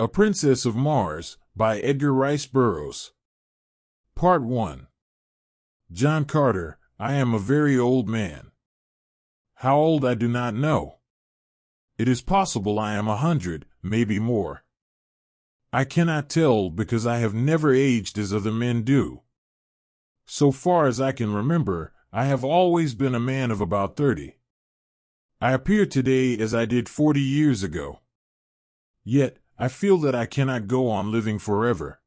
A Princess of Mars by Edgar Rice Burroughs. Part 1. John Carter, I am a very old man. How old I do not know. It is possible I am 100, maybe more. I cannot tell because I have never aged as other men do. So far as I can remember, I have always been a man of about 30. I appear today as I did 40 years ago. Yet, I feel that I cannot go on living forever.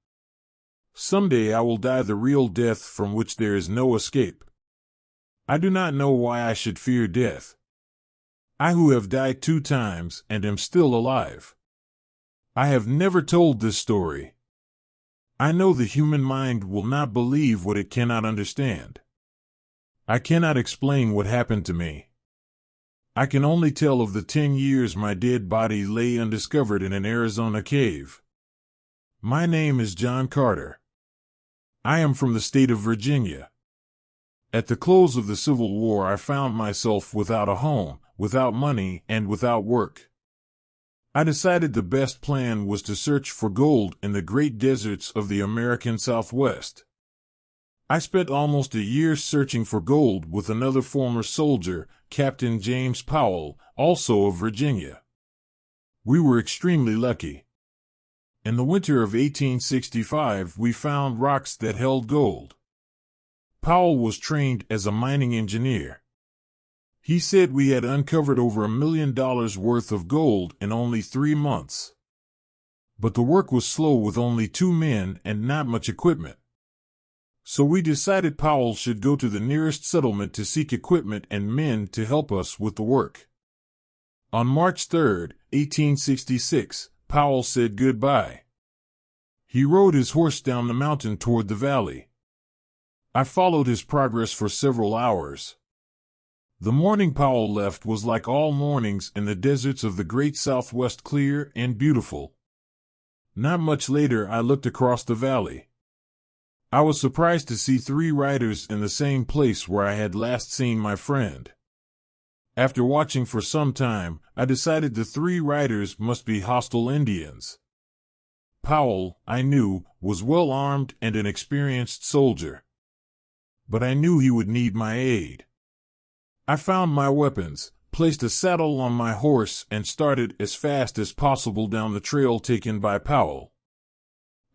Someday I will die the real death from which there is no escape. I do not know why I should fear death. I who have died 2 times and am still alive. I have never told this story. I know the human mind will not believe what it cannot understand. I cannot explain what happened to me. I can only tell of the 10 years my dead body lay undiscovered in an Arizona cave. My name is John Carter. I am from the state of Virginia. At the close of the Civil War, I found myself without a home, without money, and without work. I decided the best plan was to search for gold in the great deserts of the American Southwest. I spent almost a year searching for gold with another former soldier, Captain James Powell, also of Virginia. We were extremely lucky. In the winter of 1865, we found rocks that held gold. Powell was trained as a mining engineer. He said we had uncovered over $1 million worth of gold in only 3 months. But the work was slow with only 2 men and not much equipment. So we decided Powell should go to the nearest settlement to seek equipment and men to help us with the work. On March 3, 1866, Powell said goodbye. He rode his horse down the mountain toward the valley. I followed his progress for several hours. The morning Powell left was like all mornings in the deserts of the great Southwest, clear and beautiful. Not much later, I looked across the valley. I was surprised to see 3 riders in the same place where I had last seen my friend. After watching for some time, I decided the 3 riders must be hostile Indians. Powell, I knew, was well armed and an experienced soldier. But I knew he would need my aid. I found my weapons, placed a saddle on my horse, and started as fast as possible down the trail taken by Powell.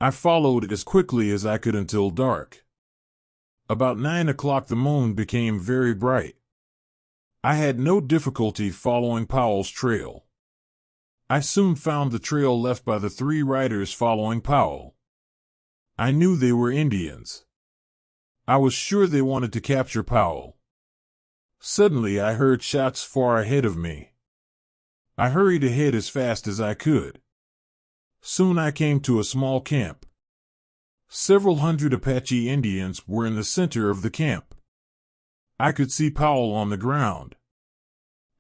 I followed as quickly as I could until dark. About 9 o'clock the moon became very bright. I had no difficulty following Powell's trail. I soon found the trail left by the 3 riders following Powell. I knew they were Indians. I was sure they wanted to capture Powell. Suddenly I heard shots far ahead of me. I hurried ahead as fast as I could. Soon I came to a small camp. Several hundred Apache Indians were in the center of the camp. I could see Powell on the ground.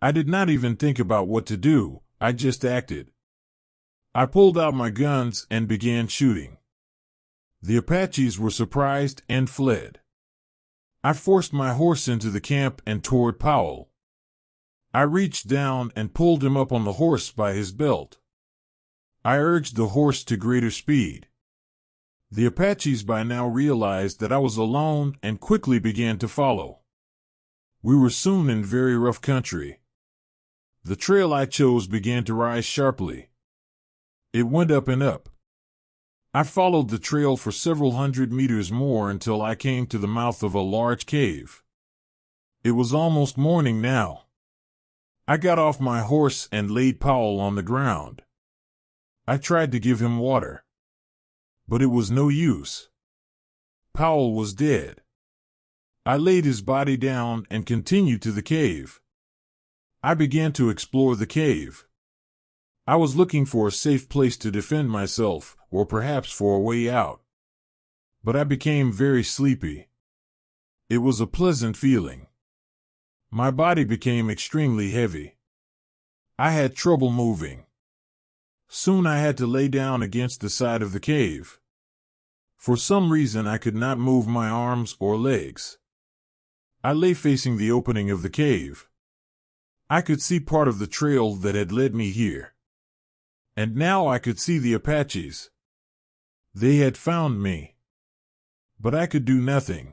I did not even think about what to do, I just acted. I pulled out my guns and began shooting. The Apaches were surprised and fled. I forced my horse into the camp and toward Powell. I reached down and pulled him up on the horse by his belt. I urged the horse to greater speed. The Apaches by now realized that I was alone and quickly began to follow. We were soon in very rough country. The trail I chose began to rise sharply. It went up and up. I followed the trail for several hundred meters more until I came to the mouth of a large cave. It was almost morning now. I got off my horse and laid Powell on the ground. I tried to give him water. But it was no use. Powell was dead. I laid his body down and continued to the cave. I began to explore the cave. I was looking for a safe place to defend myself, or perhaps for a way out. But I became very sleepy. It was a pleasant feeling. My body became extremely heavy. I had trouble moving. Soon I had to lay down against the side of the cave. For some reason I could not move my arms or legs. I lay facing the opening of the cave. I could see part of the trail that had led me here. And now I could see the Apaches. They had found me. But I could do nothing.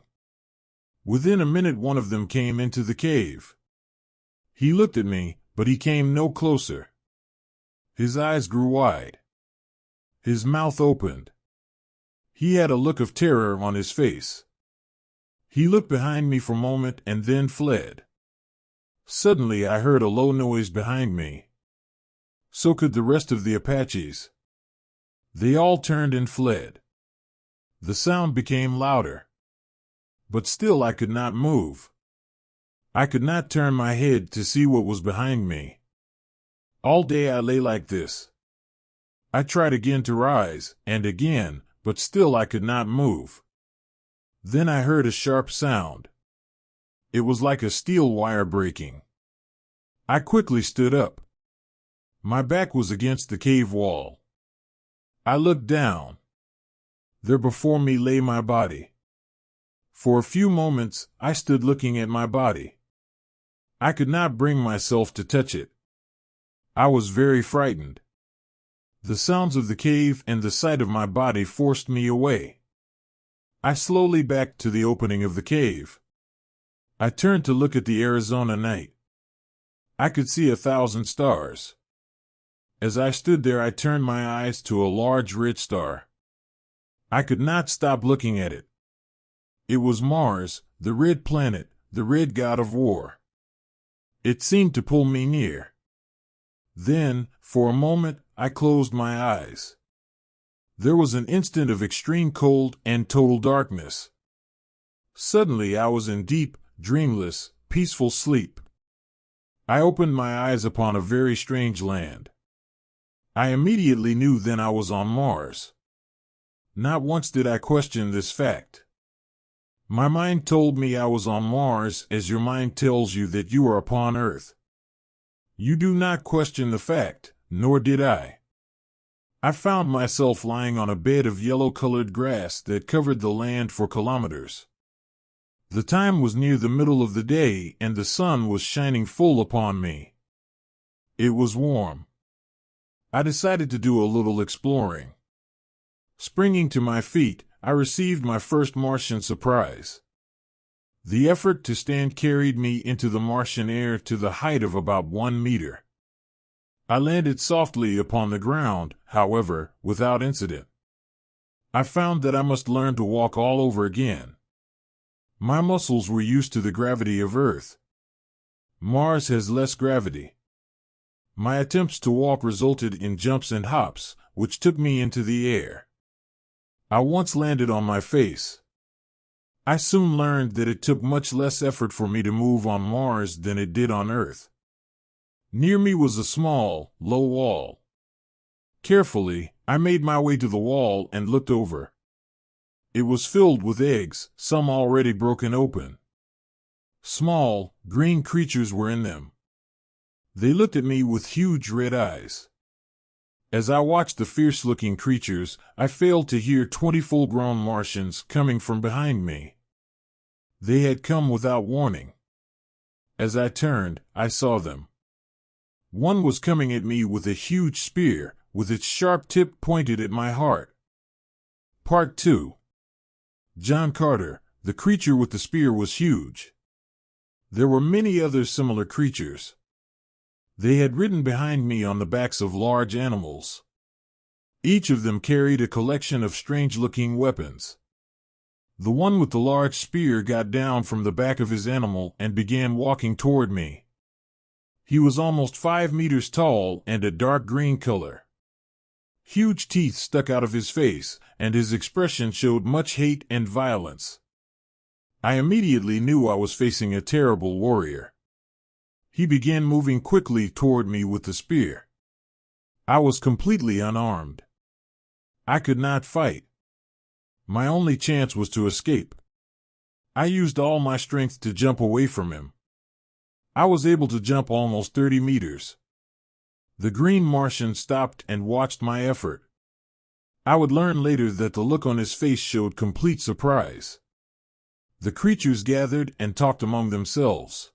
Within a minute one of them came into the cave. He looked at me, but he came no closer. His eyes grew wide. His mouth opened. He had a look of terror on his face. He looked behind me for a moment and then fled. Suddenly I heard a low noise behind me. So could the rest of the Apaches. They all turned and fled. The sound became louder. But still I could not move. I could not turn my head to see what was behind me. All day I lay like this. I tried again to rise, and again, but still I could not move. Then I heard a sharp sound. It was like a steel wire breaking. I quickly stood up. My back was against the cave wall. I looked down. There before me lay my body. For a few moments, I stood looking at my body. I could not bring myself to touch it. I was very frightened. The sounds of the cave and the sight of my body forced me away. I slowly backed to the opening of the cave. I turned to look at the Arizona night. I could see 1,000 stars. As I stood there, I turned my eyes to a large red star. I could not stop looking at it. It was Mars, the red planet, the red god of war. It seemed to pull me near. Then, for a moment, I closed my eyes. There was an instant of extreme cold and total darkness. Suddenly I was in deep, dreamless, peaceful sleep. I opened my eyes upon a very strange land. I immediately knew then I was on Mars. Not once did I question this fact. My mind told me I was on Mars as your mind tells you that you are upon Earth. You do not question the fact, nor did I. I found myself lying on a bed of yellow-colored grass that covered the land for kilometers. The time was near the middle of the day and the sun was shining full upon me. It was warm. I decided to do a little exploring. Springing to my feet, I received my first Martian surprise. The effort to stand carried me into the Martian air to the height of about 1 meter. I landed softly upon the ground, however, without incident. I found that I must learn to walk all over again. My muscles were used to the gravity of Earth. Mars has less gravity. My attempts to walk resulted in jumps and hops, which took me into the air. I once landed on my face. I soon learned that it took much less effort for me to move on Mars than it did on Earth. Near me was a small, low wall. Carefully, I made my way to the wall and looked over. It was filled with eggs, some already broken open. Small, green creatures were in them. They looked at me with huge red eyes. As I watched the fierce-looking creatures, I failed to hear 20 full-grown Martians coming from behind me. They had come without warning. As I turned, I saw them. One was coming at me with a huge spear, with its sharp tip pointed at my heart. Part 2. John Carter, the creature with the spear, was huge. There were many other similar creatures. They had ridden behind me on the backs of large animals. Each of them carried a collection of strange-looking weapons. The one with the large spear got down from the back of his animal and began walking toward me. He was almost 5 meters tall and a dark green color. Huge teeth stuck out of his face, and his expression showed much hate and violence. I immediately knew I was facing a terrible warrior. He began moving quickly toward me with the spear. I was completely unarmed. I could not fight. My only chance was to escape. I used all my strength to jump away from him. I was able to jump almost 30 meters. The green Martian stopped and watched my effort. I would learn later that the look on his face showed complete surprise. The creatures gathered and talked among themselves.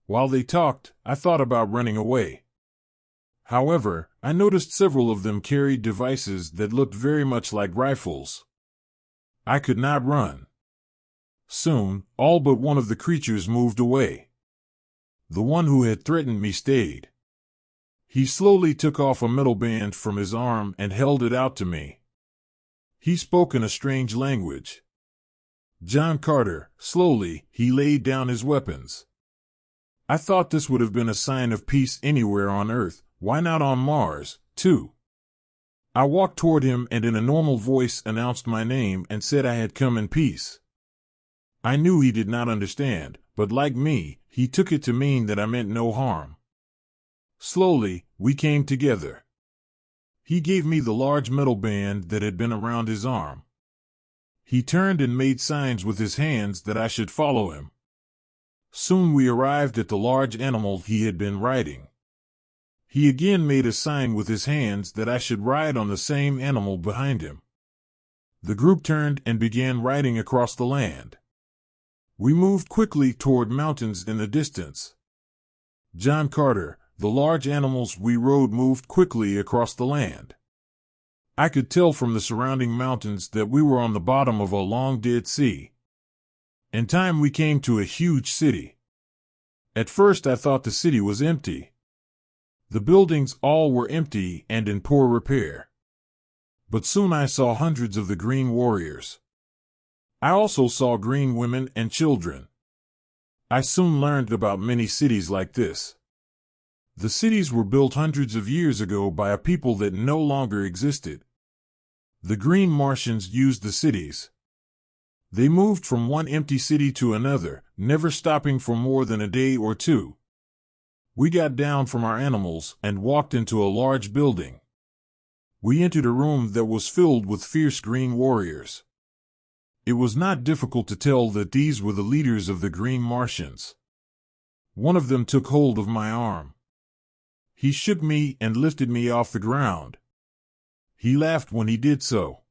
While they talked, I thought about running away. However, I noticed several of them carried devices that looked very much like rifles. I could not run. Soon, all but one of the creatures moved away. The one who had threatened me stayed. He slowly took off a metal band from his arm and held it out to me. He spoke in a strange language. John Carter, slowly, he laid down his weapons. I thought this would have been a sign of peace anywhere on Earth, why not on Mars, too? I walked toward him and in a normal voice announced my name and said I had come in peace. I knew he did not understand, but like me, he took it to mean that I meant no harm. Slowly, we came together. He gave me the large metal band that had been around his arm. He turned and made signs with his hands that I should follow him. Soon we arrived at the large animal he had been riding. He again made a sign with his hands that I should ride on the same animal behind him. The group turned and began riding across the land. We moved quickly toward mountains in the distance. John Carter, the large animals we rode moved quickly across the land. I could tell from the surrounding mountains that we were on the bottom of a long dead sea. In time we came to a huge city. At first I thought the city was empty. The buildings all were empty and in poor repair. But soon I saw hundreds of the green warriors. I also saw green women and children. I soon learned about many cities like this. The cities were built hundreds of years ago by a people that no longer existed. The green Martians used the cities. They moved from one empty city to another, never stopping for more than a day or two. We got down from our animals and walked into a large building. We entered a room that was filled with fierce green warriors. It was not difficult to tell that these were the leaders of the green Martians. One of them took hold of my arm. He shook me and lifted me off the ground. He laughed when he did so.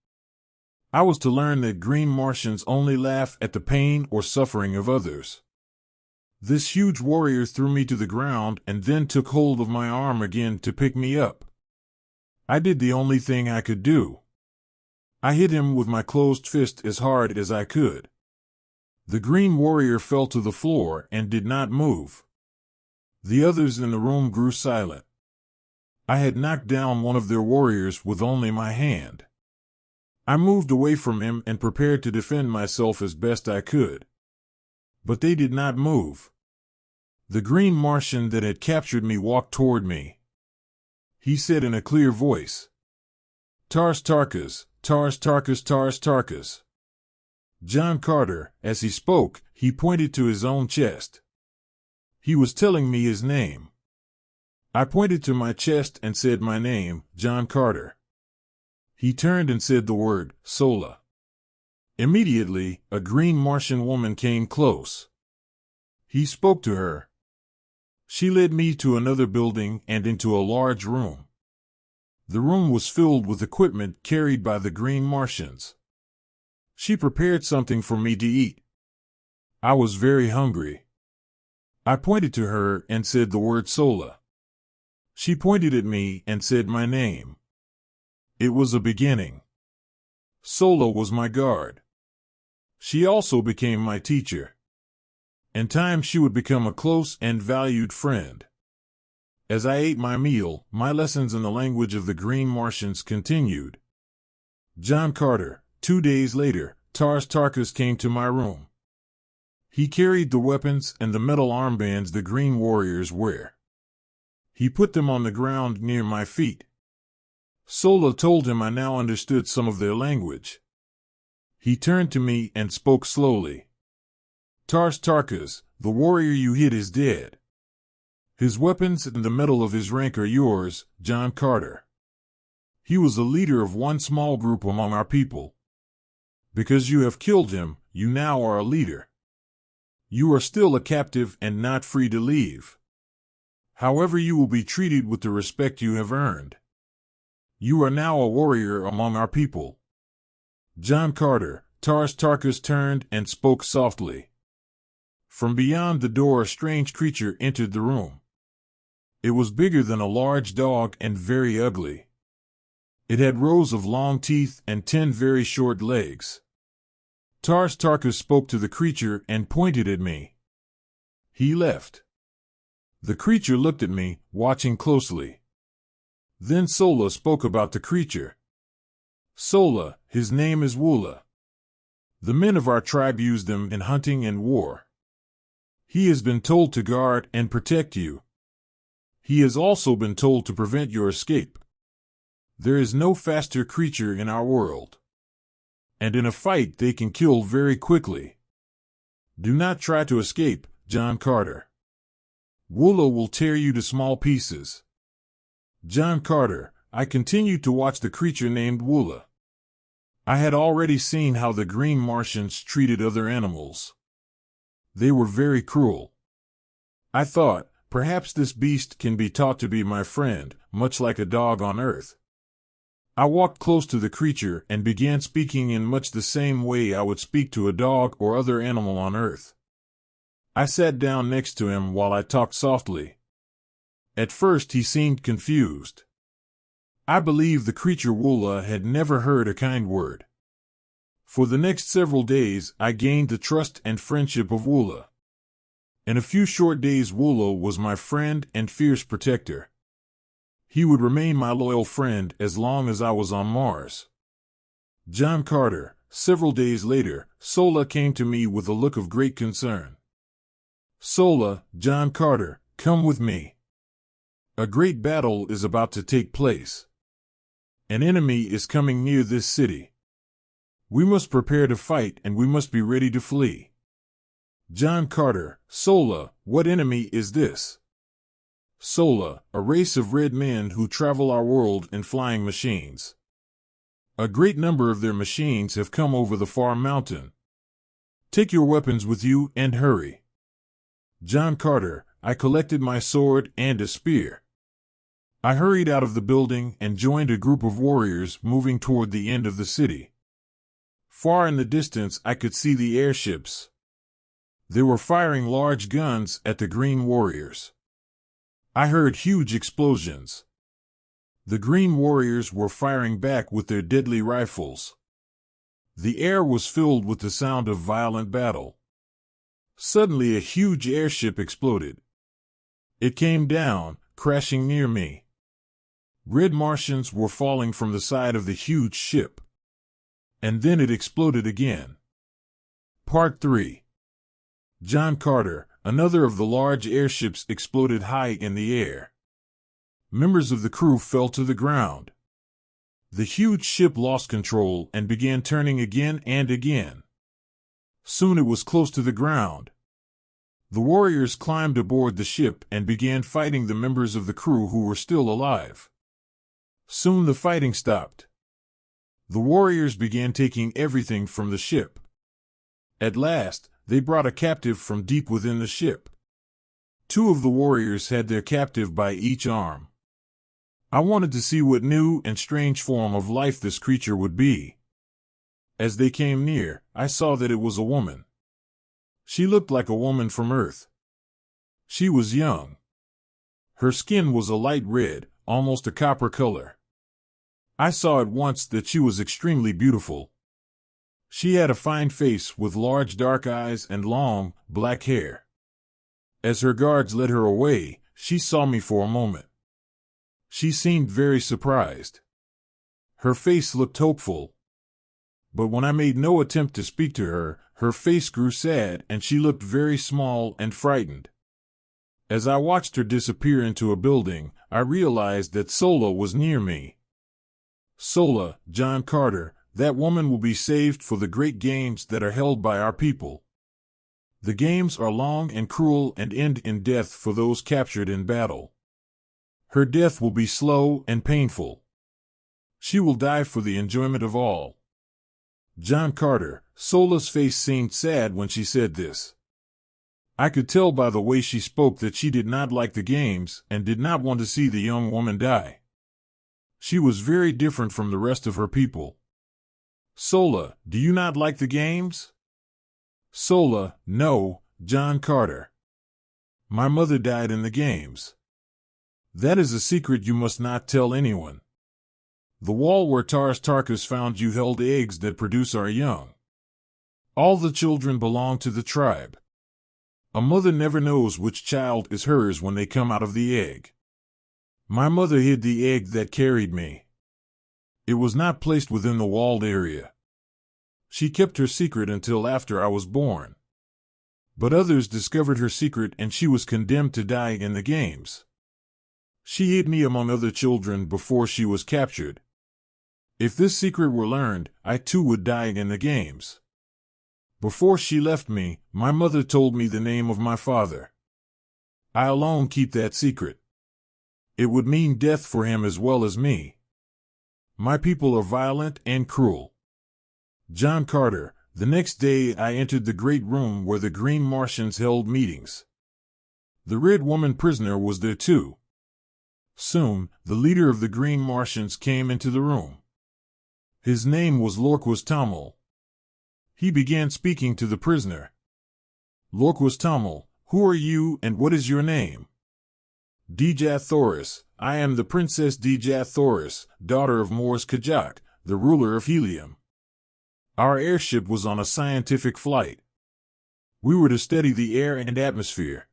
I was to learn that green Martians only laugh at the pain or suffering of others. This huge warrior threw me to the ground and then took hold of my arm again to pick me up. I did the only thing I could do. I hit him with my closed fist as hard as I could. The green warrior fell to the floor and did not move. The others in the room grew silent. I had knocked down one of their warriors with only my hand. I moved away from him and prepared to defend myself as best I could. But they did not move. The green Martian that had captured me walked toward me. He said in a clear voice, "Tars Tarkas, Tars Tarkas, Tars Tarkas." John Carter, as he spoke, he pointed to his own chest. He was telling me his name. I pointed to my chest and said my name, John Carter. He turned and said the word, Sola. Immediately, a green Martian woman came close. He spoke to her. She led me to another building and into a large room. The room was filled with equipment carried by the green Martians. She prepared something for me to eat. I was very hungry. I pointed to her and said the word Sola. She pointed at me and said my name. It was a beginning. Sola was my guard. She also became my teacher. In time she would become a close and valued friend. As I ate my meal, my lessons in the language of the green Martians continued. John Carter, 2 days later, Tars Tarkas came to my room. He carried the weapons and the metal armbands the green warriors wear. He put them on the ground near my feet. Sola told him I now understood some of their language. He turned to me and spoke slowly. Tars Tarkas, the warrior you hit is dead. His weapons and the metal of his rank are yours, John Carter. He was the leader of one small group among our people. Because you have killed him, you now are a leader. You are still a captive and not free to leave. However, you will be treated with the respect you have earned. You are now a warrior among our people. John Carter, Tars Tarkas turned and spoke softly. From beyond the door a strange creature entered the room. It was bigger than a large dog and very ugly. It had rows of long teeth and 10 very short legs. Tarkus spoke to the creature and pointed at me. He left. The creature looked at me, watching closely. Then Sola spoke about the creature. Sola, his name is Wula. The men of our tribe used him in hunting and war. He has been told to guard and protect you. He has also been told to prevent your escape. There is no faster creature in our world. And in a fight they can kill very quickly. Do not try to escape, John Carter. Wula will tear you to small pieces. John Carter, I continued to watch the creature named Wula. I had already seen how the green Martians treated other animals. They were very cruel. I thought, perhaps this beast can be taught to be my friend, much like a dog on Earth. I walked close to the creature and began speaking in much the same way I would speak to a dog or other animal on Earth. I sat down next to him while I talked softly. At first he seemed confused. I believe the creature Wula had never heard a kind word. For the next several days I gained the trust and friendship of Wula. In a few short days Wula was my friend and fierce protector. He would remain my loyal friend as long as I was on Mars. John Carter, several days later, Sola came to me with a look of great concern. Sola, John Carter, come with me. A great battle is about to take place. An enemy is coming near this city. We must prepare to fight and we must be ready to flee. John Carter, Sola, what enemy is this? Sola, a race of red men who travel our world in flying machines. A great number of their machines have come over the far mountain. Take your weapons with you and hurry. John Carter, I collected my sword and a spear. I hurried out of the building and joined a group of warriors moving toward the end of the city. Far in the distance I could see the airships. They were firing large guns at the green warriors. I heard huge explosions. The green warriors were firing back with their deadly rifles. The air was filled with the sound of violent battle. Suddenly a huge airship exploded. It came down, crashing near me. Red Martians were falling from the side of the huge ship. And then it exploded again. Part 3. John Carter, another of the large airships exploded high in the air. Members of the crew fell to the ground. The huge ship lost control and began turning again and again. Soon it was close to the ground. The warriors climbed aboard the ship and began fighting the members of the crew who were still alive. Soon the fighting stopped. The warriors began taking everything from the ship. At last, they brought a captive from deep within the ship. 2 of the warriors had their captive by each arm. I wanted to see what new and strange form of life this creature would be. As they came near, I saw that it was a woman. She looked like a woman from Earth. She was young. Her skin was a light red, almost a copper color. I saw at once that she was extremely beautiful. She had a fine face with large dark eyes and long, black hair. As her guards led her away, she saw me for a moment. She seemed very surprised. Her face looked hopeful. But when I made no attempt to speak to her, her face grew sad and she looked very small and frightened. As I watched her disappear into a building, I realized that Sola was near me. Sola, John Carter, that woman will be saved for the great games that are held by our people. The games are long and cruel and end in death for those captured in battle. Her death will be slow and painful. She will die for the enjoyment of all. John Carter, Sola's face seemed sad when she said this. I could tell by the way she spoke that she did not like the games and did not want to see the young woman die. She was very different from the rest of her people. Sola, do you not like the games? Sola, no, John Carter. My mother died in the games. That is a secret you must not tell anyone. The wall where Tarkus found you held eggs that produce our young. All the children belong to the tribe. A mother never knows which child is hers when they come out of the egg. My mother hid the egg that carried me. It was not placed within the walled area. She kept her secret until after I was born. But others discovered her secret and she was condemned to die in the games. She hid me among other children before she was captured. If this secret were learned, I too would die in the games. Before she left me, my mother told me the name of my father. I alone keep that secret. It would mean death for him as well as me. My people are violent and cruel. John Carter, the next day I entered the great room where the Green Martians held meetings. The Red Woman prisoner was there too. Soon, the leader of the Green Martians came into the room. His name was Lorquas Tamil. He began speaking to the prisoner. Lorquas Tamil, who are you and what is your name? Dejathoris, I am the Princess Dejathoris, daughter of Mors Kajak, the ruler of Helium. Our airship was on a scientific flight. We were to study the air and atmosphere.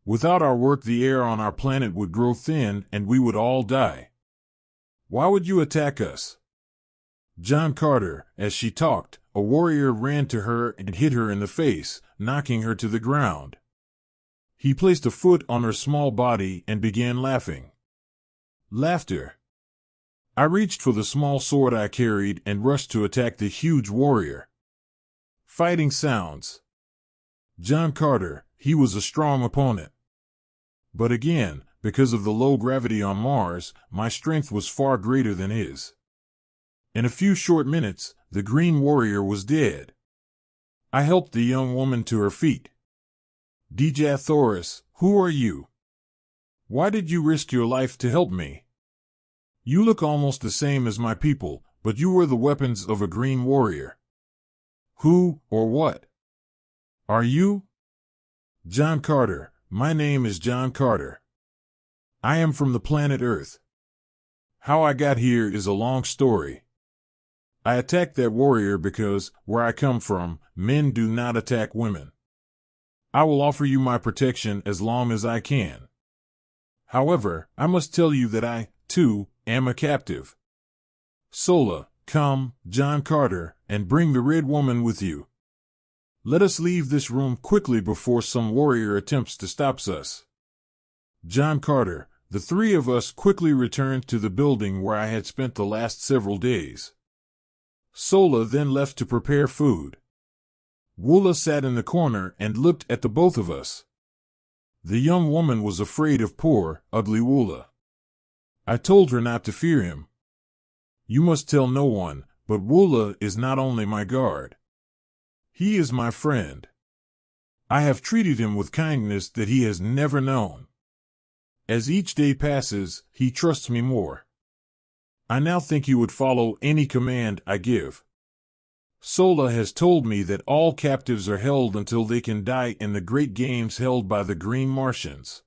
Without our work, the air on our planet would grow thin and we would all die. Why would you attack us? John Carter, as she talked, a warrior ran to her and hit her in the face, knocking her to the ground. He placed a foot on her small body and began laughing. Laughter. I reached for the small sword I carried and rushed to attack the huge warrior. Fighting sounds. John Carter, he was a strong opponent. But again, because of the low gravity on Mars, my strength was far greater than his. In a few short minutes, the Green Warrior was dead. I helped the young woman to her feet. Dejathoris, who are you? Why did you risk your life to help me? You look almost the same as my people, but you were the weapons of a Green Warrior. Who, or what? Are you? John Carter, my name is John Carter. I am from the planet Earth. How I got here is a long story. I attacked that warrior because, where I come from, men do not attack women. I will offer you my protection as long as I can. However, I must tell you that I, too, am a captive. Sola, come, John Carter, and bring the Red Woman with you. Let us leave this room quickly before some warrior attempts to stop us. John Carter, the three of us quickly returned to the building where I had spent the last several days. Sola then left to prepare food. Woola sat in the corner and looked at the both of us. The young woman was afraid of poor, ugly Woola. I told her not to fear him. You must tell no one, but Woola is not only my guard. He is my friend. I have treated him with kindness that he has never known. As each day passes, he trusts me more. I now think he would follow any command I give. Sola has told me that all captives are held until they can die in the great games held by the Green Martians.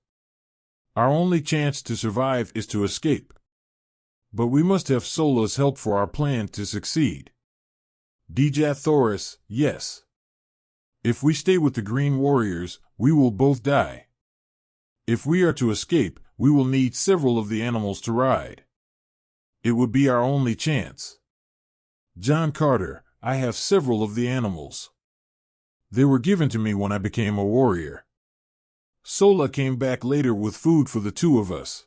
Our only chance to survive is to escape. But we must have Sola's help for our plan to succeed. Dejathoris, yes. If we stay with the Green Warriors, we will both die. If we are to escape, we will need several of the animals to ride. It would be our only chance. John Carter, I have several of the animals. They were given to me when I became a warrior. Sola came back later with food for the two of us.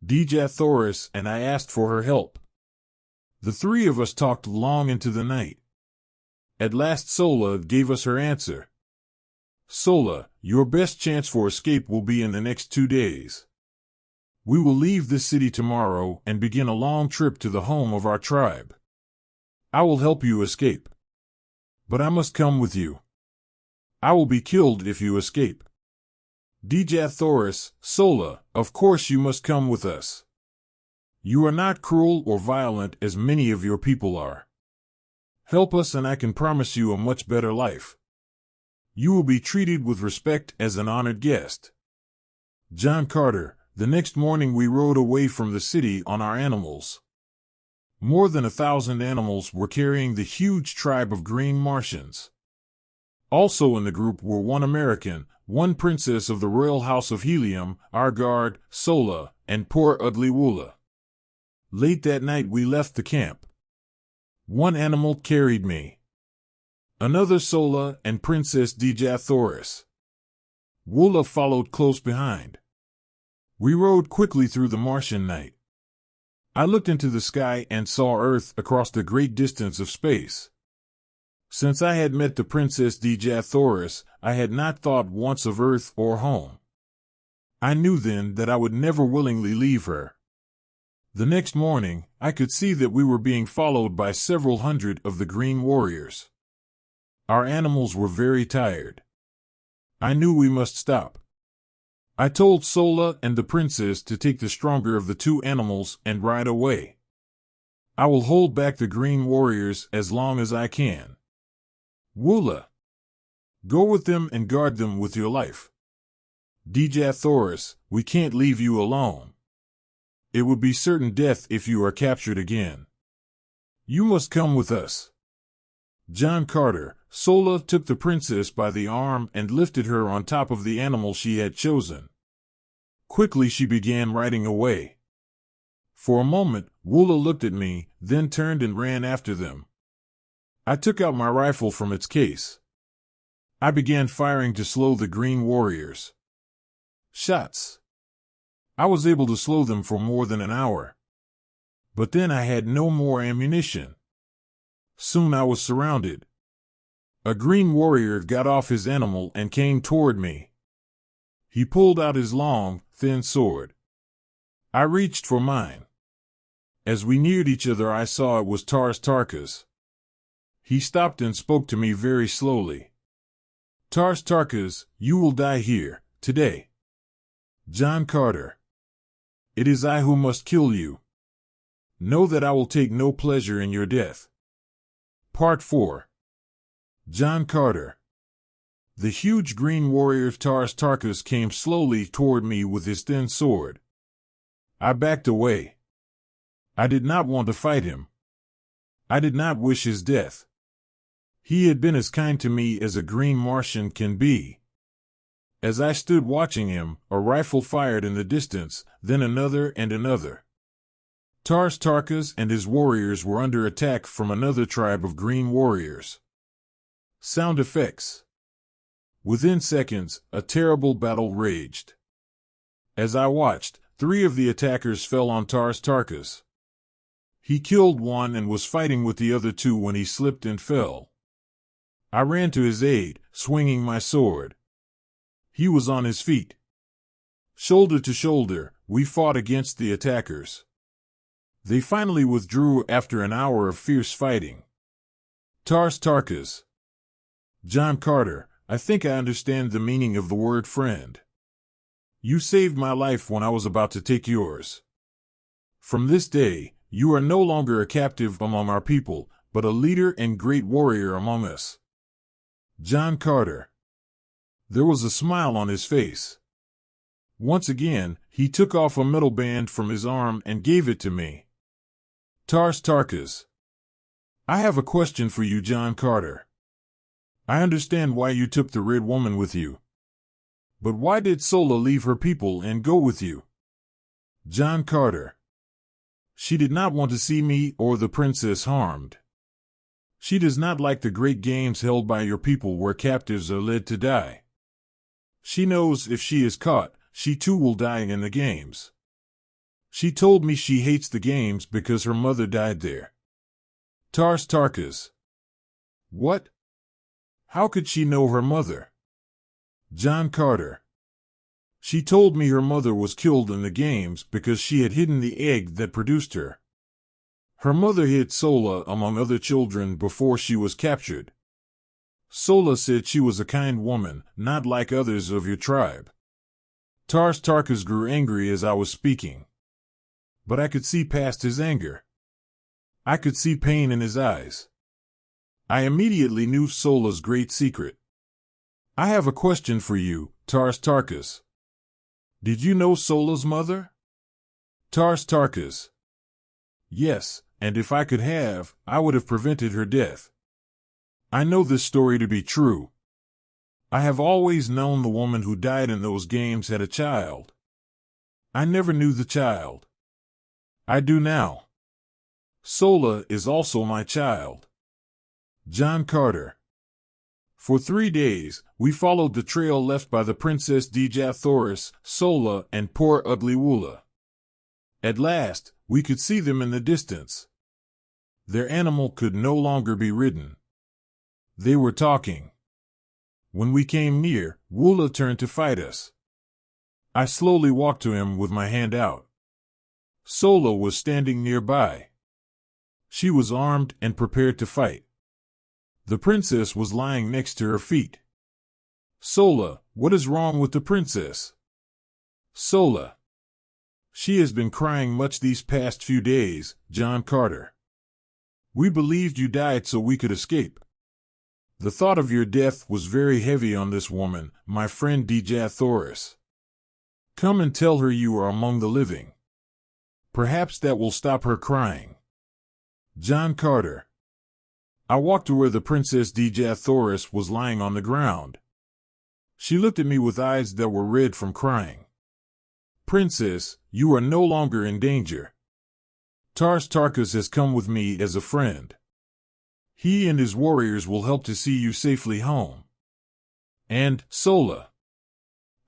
Dejathoris and I asked for her help. The three of us talked long into the night. At last Sola gave us her answer. Sola, your best chance for escape will be in the next 2 days. We will leave this city tomorrow and begin a long trip to the home of our tribe. I will help you escape. But I must come with you. I will be killed if you escape. Dejathoris, Sola, of course you must come with us. You are not cruel or violent as many of your people are. Help us and I can promise you a much better life. You will be treated with respect as an honored guest. John Carter, The next morning we rode away from the city on our animals. More than 1,000 animals were carrying the huge tribe of green Martians. Also in the group were one American, one princess of the royal house of Helium, our guard, Sola, and poor ugly Woola. Late that night we left the camp. One animal carried me. Another Sola and Princess Djathoris. Woola followed close behind. We rode quickly through the Martian night. I looked into the sky and saw Earth across the great distance of space. Since I had met the Princess Djathoris, I had not thought once of Earth or home. I knew then that I would never willingly leave her. The next morning, I could see that we were being followed by several hundred of the green warriors. Our animals were very tired. I knew we must stop. I told Sola and the princess to take the stronger of the two animals and ride away. I will hold back the green warriors as long as I can. Woola, go with them and guard them with your life. Djathoris, we can't leave you alone. It would be certain death if you are captured again. You must come with us. John Carter, Sola took the princess by the arm and lifted her on top of the animal she had chosen. Quickly she began riding away. For a moment, Woola looked at me, then turned and ran after them. I took out my rifle from its case. I began firing to slow the green warriors. Shots. I was able to slow them for more than an hour. But then I had no more ammunition. Soon I was surrounded. A green warrior got off his animal and came toward me. He pulled out his long, thin sword. I reached for mine. As we neared each other I saw it was Tars Tarkas. He stopped and spoke to me very slowly. Tars Tarkas, you will die here, today. John Carter. It is I who must kill you. Know that I will take no pleasure in your death. Part 4. John Carter. The huge green warrior Tars Tarkas came slowly toward me with his thin sword. I backed away. I did not want to fight him. I did not wish his death. He had been as kind to me as a green Martian can be. As I stood watching him, a rifle fired in the distance, then another and another. Tars Tarkas and his warriors were under attack from another tribe of green warriors. Sound effects. Within seconds, a terrible battle raged. As I watched, 3 of the attackers fell on Tars Tarkas. He killed one and was fighting with the other 2 when he slipped and fell. I ran to his aid, swinging my sword. He was on his feet. Shoulder to shoulder, we fought against the attackers. They finally withdrew after an hour of fierce fighting. Tars Tarkas. John Carter, I think I understand the meaning of the word friend. You saved my life when I was about to take yours. From this day, you are no longer a captive among our people, but a leader and great warrior among us. John Carter. There was a smile on his face. Once again, he took off a metal band from his arm and gave it to me. Tars Tarkas. I have a question for you, John Carter. I understand why you took the Red Woman with you. But why did Sola leave her people and go with you? John Carter. She did not want to see me or the princess harmed. She does not like the great games held by your people where captives are led to die. She knows if she is caught, she too will die in the games. She told me she hates the games because her mother died there. Tars Tarkas. What? How could she know her mother? John Carter. She told me her mother was killed in the games because she had hidden the egg that produced her. Her mother hid Sola among other children before she was captured. Sola said she was a kind woman, not like others of your tribe. Tars Tarkas grew angry as I was speaking. But I could see past his anger. I could see pain in his eyes. I immediately knew Sola's great secret. I have a question for you, Tars Tarkas. Did you know Sola's mother? Tars Tarkas. Yes, and if I could have, I would have prevented her death. I know this story to be true. I have always known the woman who died in those games had a child. I never knew the child. I do now. Sola is also my child. John Carter. For 3 days, we followed the trail left by the Princess Dejathoris, Sola, and poor ugly Woola. At last, we could see them in the distance. Their animal could no longer be ridden. They were talking. When we came near, Woola turned to fight us. I slowly walked to him with my hand out. Sola was standing nearby. She was armed and prepared to fight. The princess was lying next to her feet. Sola, what is wrong with the princess? Sola. She has been crying much these past few days, John Carter. We believed you died so we could escape. The thought of your death was very heavy on this woman, my friend Dejathoris. Come and tell her you are among the living. Perhaps that will stop her crying. John Carter. I walked to where the Princess Dejathoris was lying on the ground. She looked at me with eyes that were red from crying. Princess, you are no longer in danger. Tars Tarkas has come with me as a friend. He and his warriors will help to see you safely home. And, Sola,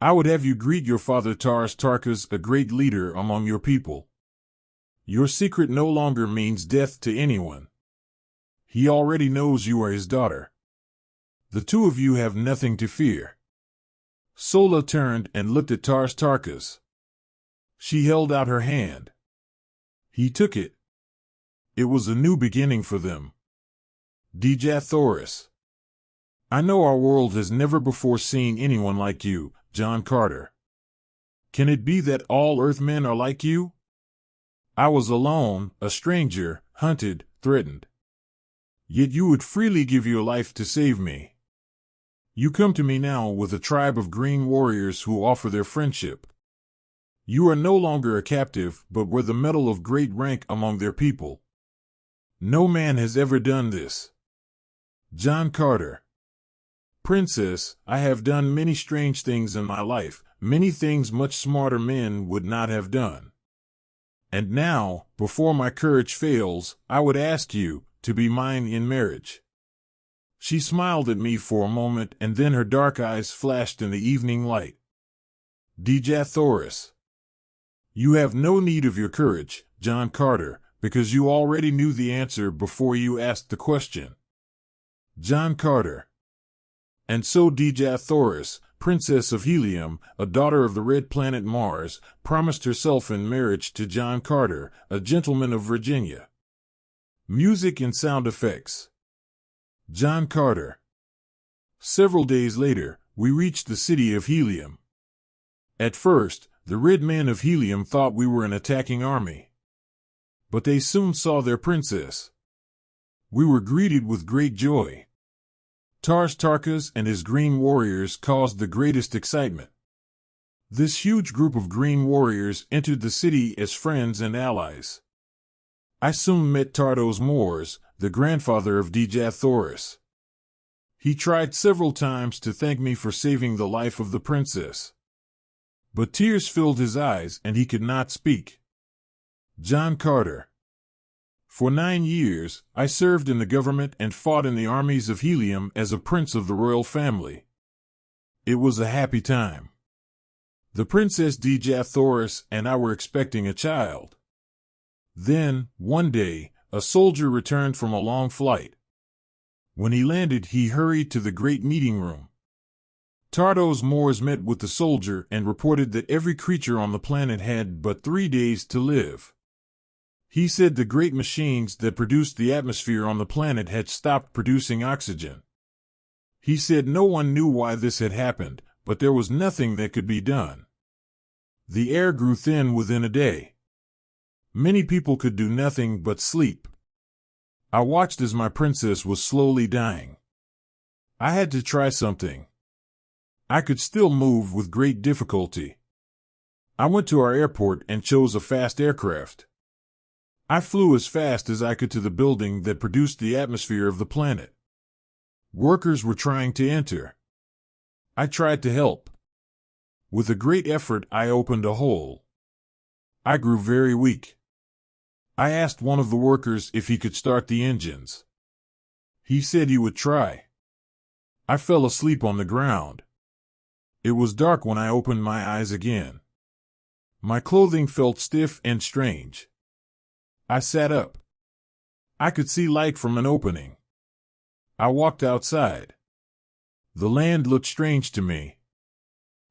I would have you greet your father Tars Tarkas, a great leader among your people. Your secret no longer means death to anyone. He already knows you are his daughter. The two of you have nothing to fear. Sola turned and looked at Tars Tarkas. She held out her hand. He took it. It was a new beginning for them. Dejathoris. I know our world has never before seen anyone like you, John Carter. Can it be that all Earthmen are like you? I was alone, a stranger, hunted, threatened. Yet you would freely give your life to save me. You come to me now with a tribe of green warriors who offer their friendship. You are no longer a captive, but wear the medal of great rank among their people. No man has ever done this. John Carter. Princess, I have done many strange things in my life, many things much smarter men would not have done. And now, before my courage fails, I would ask you to be mine in marriage. She smiled at me for a moment, and then her dark eyes flashed in the evening light. Dejathoris. You have no need of your courage, John Carter, because you already knew the answer before you asked the question. John Carter. And so Dejathoris, Princess of Helium, a daughter of the red planet Mars, promised herself in marriage to John Carter, a gentleman of Virginia. Music and sound effects. John Carter. Several days later, we reached the city of Helium. At first, the red men of Helium thought we were an attacking army. But they soon saw their princess. We were greeted with great joy. Tars Tarkas and his green warriors caused the greatest excitement. This huge group of green warriors entered the city as friends and allies. I soon met Tardos Mors, the grandfather of Dejathoris. He tried several times to thank me for saving the life of the princess. But tears filled his eyes and he could not speak. John Carter. For 9 years, I served in the government and fought in the armies of Helium as a prince of the royal family. It was a happy time. The Princess Dejathoris and I were expecting a child. Then, one day, a soldier returned from a long flight. When he landed, he hurried to the great meeting room. Tardos Mors met with the soldier and reported that every creature on the planet had but 3 days to live. He said the great machines that produced the atmosphere on the planet had stopped producing oxygen. He said no one knew why this had happened, but there was nothing that could be done. The air grew thin within a day. Many people could do nothing but sleep. I watched as my princess was slowly dying. I had to try something. I could still move with great difficulty. I went to our airport and chose a fast aircraft. I flew as fast as I could to the building that produced the atmosphere of the planet. Workers were trying to enter. I tried to help. With a great effort, I opened a hole. I grew very weak. I asked one of the workers if he could start the engines. He said he would try. I fell asleep on the ground. It was dark when I opened my eyes again. My clothing felt stiff and strange. I sat up. I could see light from an opening. I walked outside. The land looked strange to me.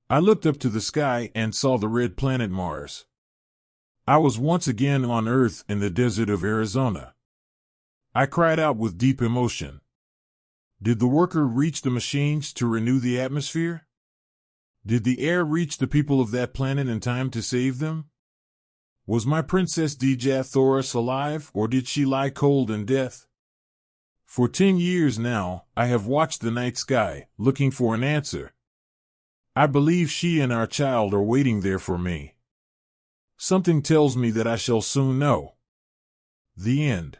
I looked up to the sky and saw the red planet Mars. I was once again on Earth in the desert of Arizona. I cried out with deep emotion. Did the worker reach the machines to renew the atmosphere? Did the air reach the people of that planet in time to save them? Was my Princess Dejah Thoris alive, or did she lie cold in death? For 10 years now, I have watched the night sky, looking for an answer. I believe she and our child are waiting there for me. Something tells me that I shall soon know. The end.